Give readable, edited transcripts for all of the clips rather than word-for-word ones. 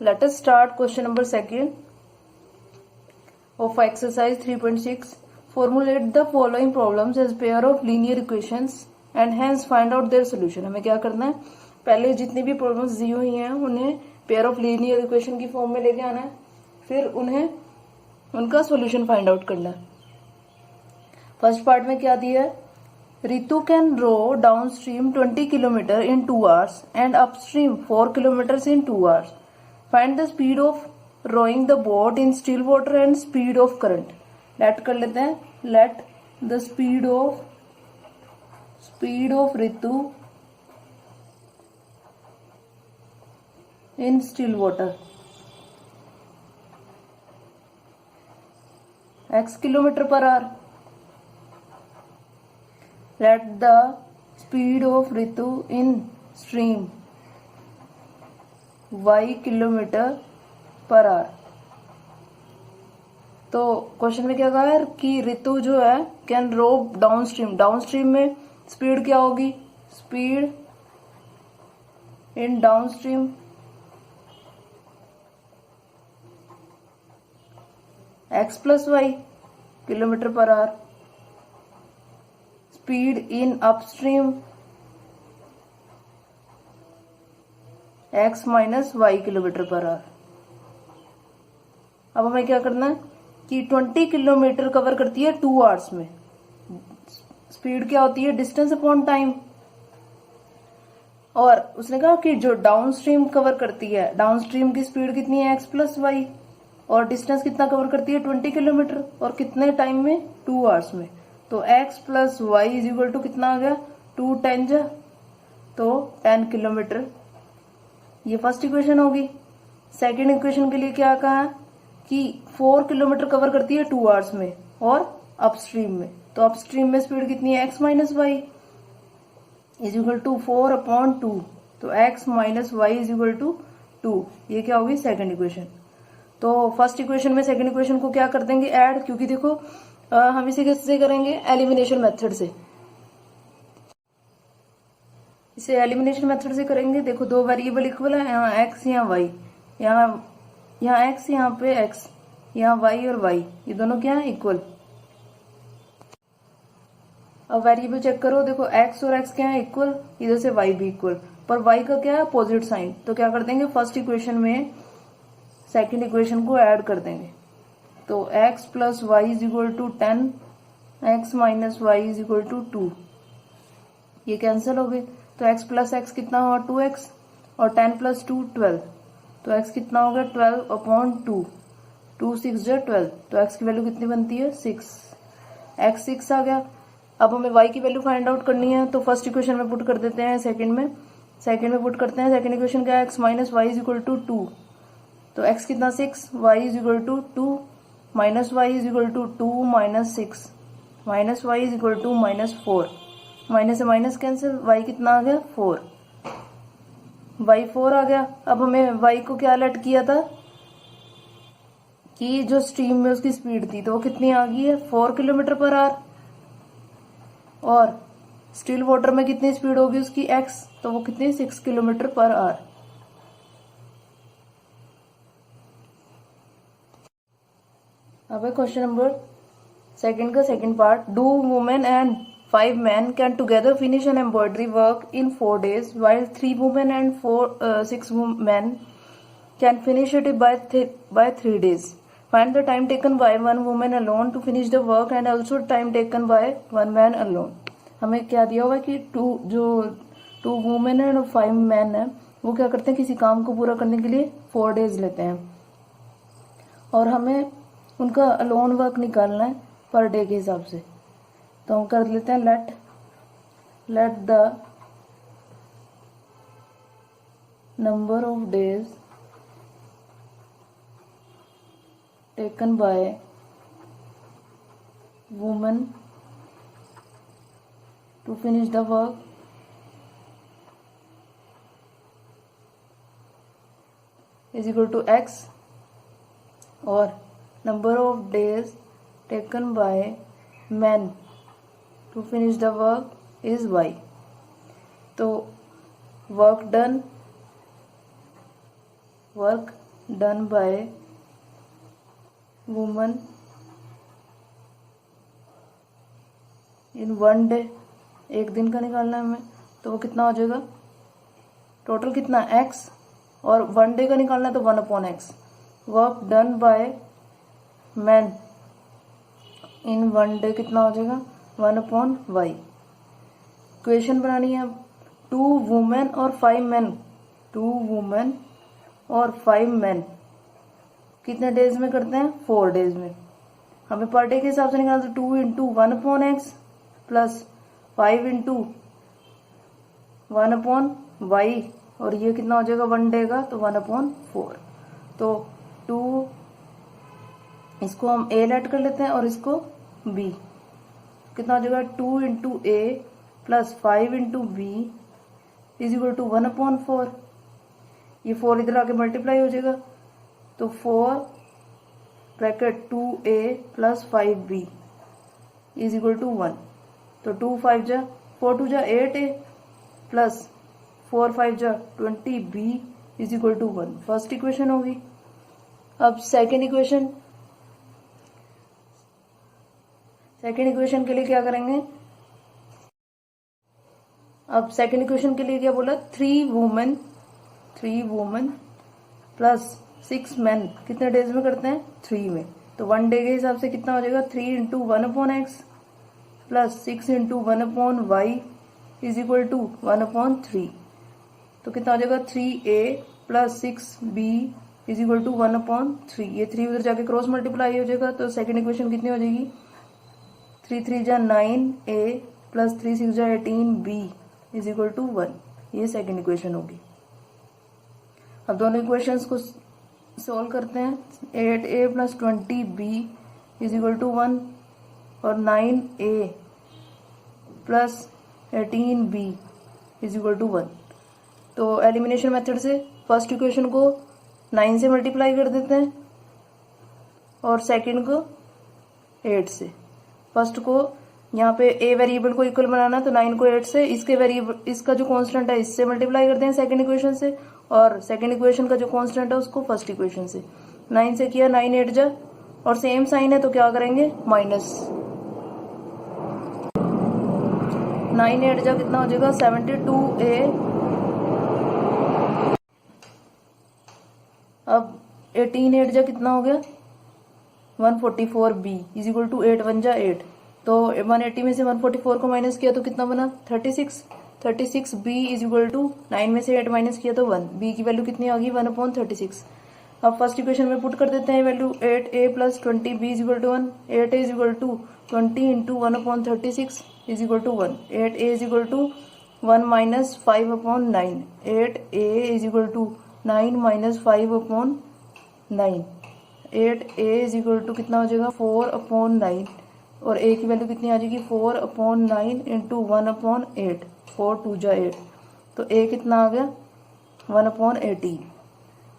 Let us start question number 2 of exercise 3.6. Formulate the following problems as pair of linear equations and hence find out their solution. हमें क्या करना है, पहले जितनी भी problems दी हुई हैं उन्हें पेयर ऑफ लीनियर इक्वेशन की फॉर्म में लेके आना है, फिर उन्हें उनका सॉल्यूशन फाइंड आउट करना है। फर्स्ट पार्ट में क्या दिया है, Ritu can row down stream 20 kilometre in 2 hours and upstream 4 kilometre in 2 hours. Find the speed of rowing the boat in still water and speed of current. Let कर लेते हैं, let the speed of Ritu in still water x kilometer per hour. Let the speed of Ritu in stream y kilometre per hour. तो question में क्या कहा है कि ऋतु जो है कैन रो डाउन स्ट्रीम में स्पीड क्या होगी, speed in down stream x plus y kilometre per hour, speed in upstream x minus y kilometre per hour. अब हमें क्या करना है कि 20 किलोमीटर कवर करती है 2 hours में। स्पीड क्या होती है, डिस्टेंस अपॉन टाइम। और उसने कहा कि जो डाउन स्ट्रीम कवर करती है, डाउन स्ट्रीम की स्पीड कितनी है x प्लस वाई, और डिस्टेंस कितना कवर करती है 20 किलोमीटर, और कितने टाइम में 2 hours में। तो x plus y is equal to कितना आ गया, 2 10 जा, तो 10 किलोमीटर। ये फर्स्ट इक्वेशन होगी। सेकेंड इक्वेशन के लिए क्या कहा है कि 4 किलोमीटर कवर करती है 2 hours में और अपस्ट्रीम में। तो अपस्ट्रीम में स्पीड कितनी है, x minus y is equal to 4/2। तो x minus y is equal to 2। ये क्या होगी, सेकेंड इक्वेशन। तो फर्स्ट इक्वेशन में सेकेंड इक्वेशन को क्या कर देंगे, ऐड, क्योंकि देखो हम इसे कैसे करेंगे, एलिमिनेशन मेथड से। इसे एलिमिनेशन मेथड से करेंगे। देखो दो वेरिएबल इक्वल है, यहाँ x यहाँ y, यहाँ x यहाँ पे x, यहाँ y और y, ये दोनों क्या है, इक्वल। अब वेरिएबल चेक करो, देखो x और x क्या है, इक्वल, इधर से y भी इक्वल, पर y का क्या है, अपोजिट साइन। तो क्या कर देंगे, फर्स्ट इक्वेशन में सेकेंड इक्वेशन को ऐड कर देंगे। तो x plus y is equal to 10, x minus y is equal to 2। ये कैंसिल हो गए। तो x प्लस एक्स कितना हुआ, 2x, और 10 प्लस 2 12। तो x कितना हो गया, 12/2, 2 6 जा 12। तो x की वैल्यू कितनी बनती है, 6। x 6 आ गया। अब हमें y की वैल्यू फाइंड आउट करनी है, तो फर्स्ट इक्वेशन में पुट कर देते हैं, सेकंड में पुट करते हैं। सेकंड इक्वेशन क्या है, x minus y is equal to 2। तो x कितना 6, y is equal to 2, minus y is equal to 2 माइनस 6, minus y is equal to minus 4। Minus से माइनस कैंसिल, y कितना आ गया, 4, y 4 आ गया। अब हमें y को क्या लेट किया था कि जो स्ट्रीम में उसकी स्पीड थी, तो वो कितनी आ गई है, 4 किलोमीटर पर आवर। और स्टिल वाटर में कितनी स्पीड होगी उसकी, x, तो वो कितनी, 6 किलोमीटर पर आवर। अब क्वेश्चन नंबर सेकंड का second part, do women and 5 men can together finish an embroidery work in 4 days, while 3 women and 6 men can finish it by 3 days. Find the time taken by one woman alone to finish the work and also time taken by one man alone. हमें क्या दिया हुआ है कि 2 women and 5 men है, वो क्या करते हैं, किसी काम को पूरा करने के लिए 4 days लेते हैं, और हमें उनका अलोन वर्क निकालना है पर डे के हिसाब से। तो हम कर लेते हैं, let the number of days taken by woman to finish the work is equal to x, और number of days taken by men to finish the work is y. तो work done by woman in one day, एक दिन का निकालना है हमें, तो वो कितना हो जाएगा, टोटल कितना एक्स, और वन डे का निकालना है तो 1/x। Work done by man in one day कितना हो जाएगा, 1/y। इक्वेशन बनानी है अब, 2 वुमेन और 5 मैन, 2 वुमेन और 5 मैन कितने डेज में करते हैं, 4 डेज में। हमें पर डे के हिसाब से निकालना, 2 into 1/x plus 5 into 1/y, और ये कितना हो जाएगा वन डे का, तो 1/4। तो 2, इसको हम a लेट कर लेते हैं और इसको b, कितना हो जाएगा 2 into a plus 5 into b is equal to 1/4। ये 4 इधर आके मल्टीप्लाई हो जाएगा, तो 4 bracket 2a plus 5b is equal to 1। तो 2 5 जा 4 2 जा 8a प्लस 4 5 जा 20b is equal to 1। First equation होगी। अब सेकेंड इक्वेशन, सेकेंड इक्वेशन के लिए क्या करेंगे, अब सेकेंड इक्वेशन के लिए क्या बोला, 3 वुमेन प्लस 6 मैन कितने डेज में करते हैं, 3 में। तो वन डे के हिसाब से कितना हो जाएगा, 3 into 1/x plus 6 into 1/y is equal to 1/3। तो कितना हो जाएगा 3a plus 6b is equal to 1/3। ये 3 उधर जाके क्रॉस मल्टीप्लाई हो जाएगा, तो सेकेंड इक्वेशन कितनी हो जाएगी, 3 3 जा 9a प्लस 3 6 जा 18b इज इक्वल टू 1। ये सेकेंड इक्वेशन होगी। अब दोनों इक्वेशंस को सोल्व करते हैं, 8a plus 20b is equal to 1 और 9a plus 18b is equal to 1। तो एलिमिनेशन मेथड से फर्स्ट इक्वेशन को 9 से मल्टीप्लाई कर देते हैं और सेकंड को 8 से। फर्स्ट को यहाँ पे a वेरिएबल को इक्वल बनाना, तो 9 को 8 से, इसके वेरिएबल, इसका जो कांस्टेंट है इससे मल्टीप्लाई करते हैं सेकंड इक्वेशन से, और सेकंड इक्वेशन का जो कांस्टेंट है उसको फर्स्ट इक्वेशन से। 9 से किया, 9 8 जा, और सेम साइन है तो क्या करेंगे, माइनस। 9 8 जा कितना हो जाएगा, 72a। अब 18 8 जा कितना हो गया, 144b इज इक्वल टू 8 1 जा 8। तो 180 में से 144 को माइनस किया तो कितना बना, 36। 36b इज इक्वल टू 9 में से 8 माइनस किया तो 1। b की वैल्यू कितनी आ गई, 1/36। अब फर्स्ट इक्वेशन में पुट कर देते हैं value, 8a plus 20b is equal to 1। 8a is equal to 20 into 1/36 is equal to 1। 8a is equal to 1 minus 5/9। 8a is equal to 9 minus 5/9। 8a is equal to कितना हो जाएगा, 4/9, और a की value कितनी आ जाएगी, 4/9 into 1/8। 4 2 जा 8, तो a कितना आ गया, 1/18।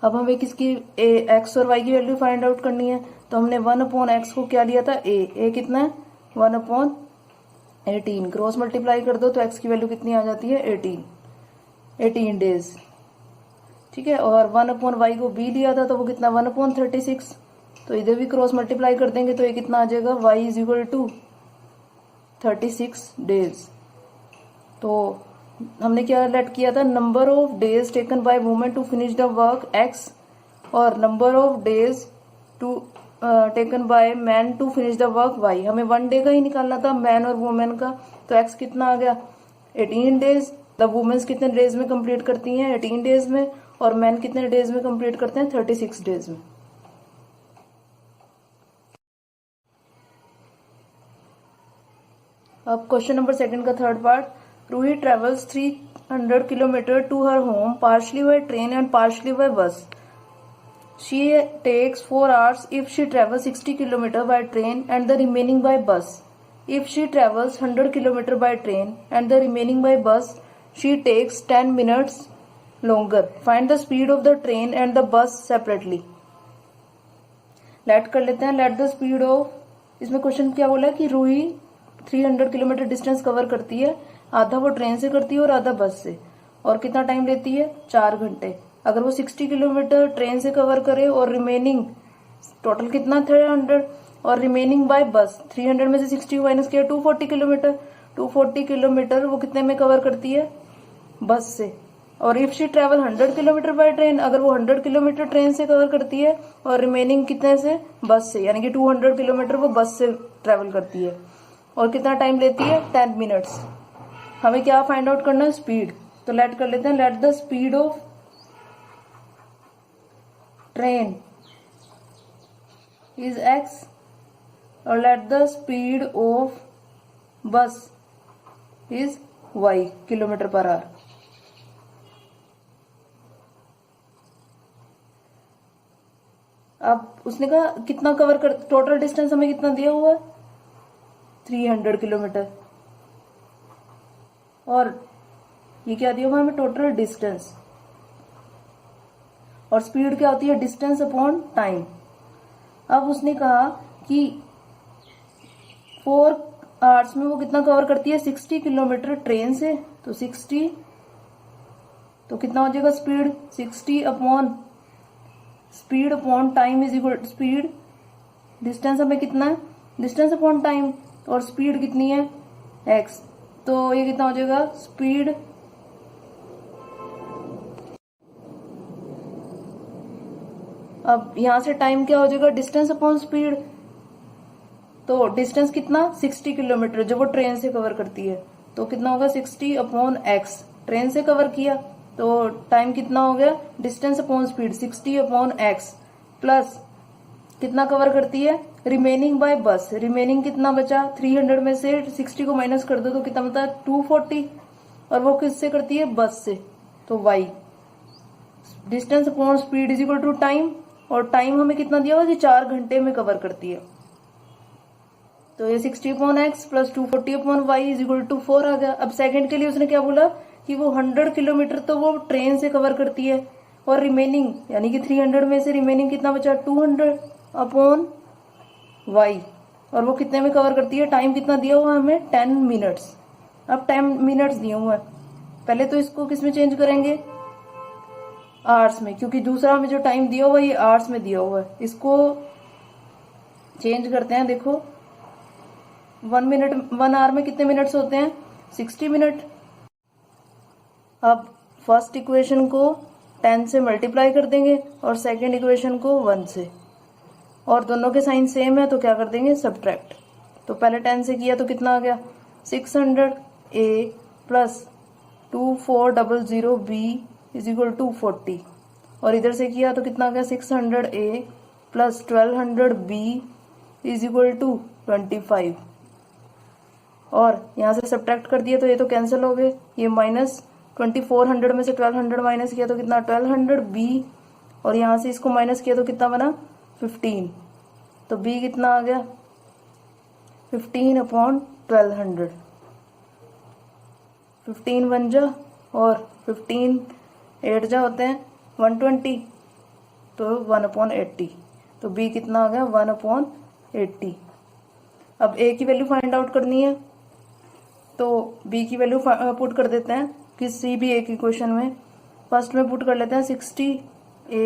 अब हमें किसकी, x और y की वैल्यू फाइंड आउट करनी है, तो हमने 1/x को क्या लिया था, a कितना है, 1/18। क्रॉस मल्टीप्लाई कर दो तो x की वैल्यू कितनी आ जाती है, 18 डेज, ठीक है। और 1/y को b लिया था तो वो कितना, 1/36। तो इधर भी क्रॉस मल्टीप्लाई कर देंगे तो ये कितना आ जाएगा, y is equal to 36 days. तो हमने क्या लेट किया था, number of days taken by women to finish the work x, और number of days to taken by man to finish the work y। हमें वन डे का ही निकालना था मैन और वुमेन का, तो x कितना आ गया, 18 डेज। द वुमेन्स कितने डेज में कंप्लीट करती हैं, 18 डेज में, और मैन कितने डेज में कंप्लीट करते हैं, 36 डेज में। अब क्वेश्चन नंबर सेकंड का third part, Ruhi travels 300 kilometre to her home partially by train and partially by bus. She takes 4 hours if she travels 60 kilometer by train and the remaining by bus. If she travels 100 kilometer by train and the remaining by bus, she takes 10 minutes longer. Find the speed of the train and the bus separately. Let कर लेते हैं, let the speed of, इसमें question क्या बोला है कि Ruhi 300 kilometre distance cover करती है, आधा वो ट्रेन से करती है और आधा बस से, और कितना टाइम लेती है, 4 घंटे। अगर वो 60 किलोमीटर ट्रेन से कवर करे और रिमेनिंग टोटल कितना 300 और रिमेनिंग बाय बस 300 में से 60 माइनस किया 240 किलोमीटर 240 किलोमीटर वो कितने में कवर करती है बस से। और if she travel 100 kilometre by train, अगर वो 100 किलोमीटर ट्रेन से कवर करती है और रिमेनिंग कितने से बस से, यानी कि 200 किलोमीटर वो बस से ट्रेवल करती है और कितना टाइम लेती है 10 मिनट्स। हमें क्या फाइंड आउट करना है स्पीड, तो लेट कर लेते हैं let the speed of train is x और लेट द स्पीड ऑफ बस is y kilometre per hour. अब उसने कहा कितना कवर कर, टोटल डिस्टेंस हमें कितना दिया हुआ है 300 किलोमीटर और ये क्या दिया हुआ है हमें टोटल डिस्टेंस और स्पीड क्या होती है डिस्टेंस अपॉन टाइम। अब उसने कहा कि 4 आवर्स में वो कितना कवर करती है 60 किलोमीटर ट्रेन से, तो 60 तो कितना हो जाएगा speed 60 upon speed upon time is equal speed distance हमें कितना है डिस्टेंस अपॉन टाइम और स्पीड कितनी है x, तो ये कितना हो जाएगा स्पीड अब यहां से टाइम क्या हो जाएगा डिस्टेंस अपॉन स्पीड, तो डिस्टेंस कितना 60 किलोमीटर जो वो ट्रेन से कवर करती है, तो कितना होगा 60 अपॉन x ट्रेन से कवर किया तो टाइम कितना हो गया distance upon speed 60 upon x plus कितना कवर करती है रिमेनिंग बाय बस, रिमेनिंग कितना बचा 300 में से 60 को माइनस कर दो तो कितना बता 240 और वो किससे करती है बस से, तो y distance upon speed is equal to time और टाइम हमें कितना दिया हुआ कि 4 घंटे में कवर करती है, तो ये 60 upon x plus 240 upon y is equal to 4 आ गया। अब सेकंड के लिए उसने क्या बोला कि वो 100 किलोमीटर तो वो ट्रेन से कवर करती है और रिमेनिंग यानी कि 300 में से रिमेनिंग कितना बचा 200 अपॉन वाई और वो कितने में कवर करती है, टाइम कितना दिया हुआ हमें 10 मिनट्स। अब 10 मिनट्स दिए हुए हैं, पहले तो इसको किस में चेंज करेंगे आवर्स में, क्योंकि दूसरा हमें जो टाइम दिया हुआ है ये आवर्स में दिया हुआ है, इसको चेंज करते हैं। देखो 1 आवर में कितने मिनट्स होते हैं 60 मिनट। अब फर्स्ट इक्वेशन को 10 से मल्टीप्लाई कर देंगे और सेकंड इक्वेशन को 1 से, और दोनों के साइन सेम है तो क्या कर देंगे सब्ट्रैक्ट। तो पहले 10 से किया तो कितना आ गया 600 a plus 2400 b is equal to 40 और इधर से किया तो कितना आ गया 600 a plus 1200 b is equal to 25 और यहाँ से सब्ट्रैक्ट कर दिया तो ये तो कैंसिल हो गए, ये माइनस 2400 में से 1200 माइनस किया तो कितना 1200 b और यहाँ से इसको माइनस किया तो कितना बना 15, तो b कितना आ गया 15 अपॉन 1200, 15 बन जा और 15 8 जा होते हैं 120 तो 1/80, तो b कितना आ गया 1/80। अब a की वैल्यू फाइंड आउट करनी है तो b की वैल्यू पुट कर देते हैं किसी भी एक इक्वेशन में। फर्स्ट में पुट कर लेते हैं 60a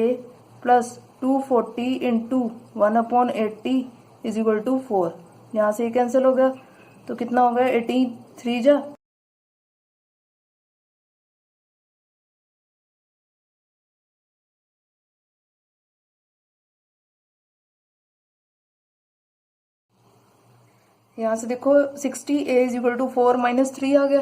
plus 240 into 1/80 is equal to 4, यहाँ से ये कैंसिल हो गया तो कितना हो गया 83 जा यहाँ से देखो 60 a is equal to 4 minus 3 आ गया,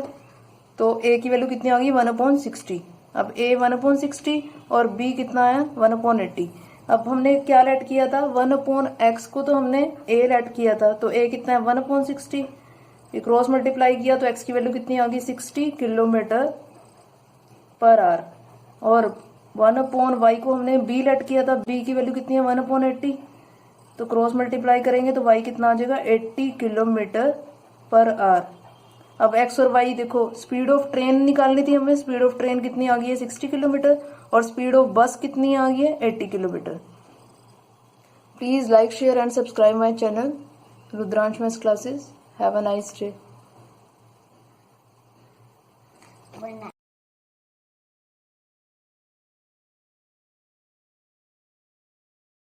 तो a की वैल्यू कितनी आ गई 1/60। अब a 1/60 और b कितना आया 1/80। अब हमने क्या लेट किया था 1/x को तो हमने a लेट किया था, तो a कितना है 1/60, ये क्रॉस मल्टीप्लाई किया तो x की वैल्यू कितनी आ गई 60 किलोमीटर पर आवर और 1/y को हमने b लेट किया था, b की वैल्यू कितनी है 1/80, तो क्रॉस मल्टीप्लाई करेंगे तो y कितना आ जाएगा 80 किलोमीटर पर आवर। अब x और y देखो स्पीड ऑफ ट्रेन निकालनी थी हमें, स्पीड ऑफ ट्रेन कितनी आ गई है 60 किलोमीटर और स्पीड ऑफ बस कितनी आ गई है 80 kilometre. Please like share and subscribe my channel Rudransh maths classes. Have a nice day.